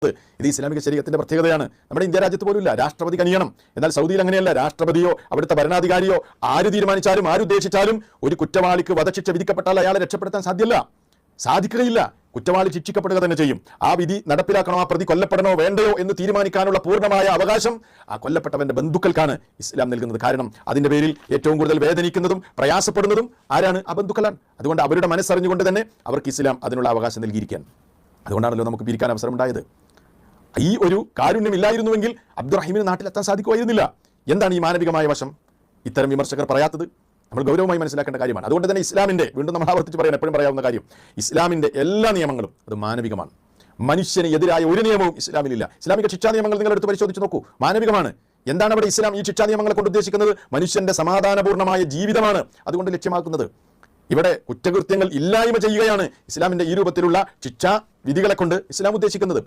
സ്വത്ത്. ഇത് ഇസ്ലാമിക ശരീഅത്തിന്റെ പ്രത്യേകതയാണ്. നമ്മുടെ ഇന്ത്യ രാജ്യത്ത് പോലും ഇല്ല. രാഷ്ട്രപതി കനിയണം. എന്നാൽ സൗദിയിൽ അങ്ങനെയല്ല. രാഷ്ട്രപതിയോ അവിടുത്തെ ഭരണാധികാരിയോ ആര് തീരുമാനിച്ചാലും ആരുദ്ദേശിച്ചാലും ഒരു കുറ്റവാളിക്ക് വധശിക്ഷ വിധിക്കപ്പെട്ടാൽ അയാളെ രക്ഷപ്പെടുത്താൻ സാധിക്കുകയില്ല. കുറ്റവാളി ശിക്ഷിക്കപ്പെടുക തന്നെ ചെയ്യും. ആ വിധി നടപ്പിലാക്കണോ, ആ പ്രതി കൊല്ലപ്പെടണോ വേണ്ടയോ എന്ന് തീരുമാനിക്കാനുള്ള പൂർണ്ണമായ അവകാശം ആ കൊല്ലപ്പെട്ടവന്റെ ബന്ധുക്കൾക്കാണ് ഇസ്ലാം നൽകുന്നത്. കാരണം അതിന്റെ പേരിൽ ഏറ്റവും കൂടുതൽ വേദനിക്കുന്നതും പ്രയാസപ്പെടുന്നതും ആരാണ്? ആ ബന്ധുക്കളാണ്. അതുകൊണ്ട് അവരുടെ മനസ്സറിഞ്ഞുകൊണ്ട് തന്നെ അവർക്ക് ഇസ്ലാം അതിനുള്ള അവകാശം നൽകിയിരിക്കാൻ. അതുകൊണ്ടാണല്ലോ നമുക്ക് പിരിക്കാൻ അവസരമുണ്ടായത്. ഈ ഒരു കാരുണ്യമില്ലായിരുന്നുവെങ്കിൽ അബ്ദുറഹീമിന് നാട്ടിലെത്താൻ സാധിക്കുമായിരുന്നില്ല. എന്താണ് ഈ മാനവികമായ വശം? ഇത്തരം വിമർശകർ പറയാത്തത് നമ്മൾ ഗൗരവമായി മനസ്സിലാക്കേണ്ട കാര്യമാണ്. അതുകൊണ്ട് തന്നെ ഇസ്ലാമിന്റെ, വീണ്ടും നമ്മൾ ആവർത്തിച്ച് പറയാൻ എപ്പോഴും പറയാവുന്ന കാര്യം, ഇസ്ലാമിന്റെ എല്ലാ നിയമങ്ങളും അത് മാനവികമാണ്. മനുഷ്യന് എതിരായ ഒരു നിയമവും ഇസ്ലാമിലില്ല. ഇസ്ലാമിക ശിക്ഷാ നിയമങ്ങൾ നിങ്ങൾ എടുത്ത് പരിശോധിച്ച് നോക്കൂ, മാനവികമാണ്. എന്താണ് അവിടെ ഇസ്ലാം ഈ ശിക്ഷാ നിയമങ്ങളെ കൊണ്ട് ഉദ്ദേശിക്കുന്നത്? മനുഷ്യന്റെ സമാധാനപൂർണ്ണമായ ജീവിതമാണ് അതുകൊണ്ട് ലക്ഷ്യമാക്കുന്നത്. ഇവിടെ കുറ്റകൃത്യങ്ങൾ ഇല്ലായ്മ ചെയ്യുകയാണ് ഇസ്ലാമിന്റെ ഈ രൂപത്തിലുള്ള ശിക്ഷാ വിധികളെ കൊണ്ട് ഇസ്ലാം ഉദ്ദേശിക്കുന്നത്.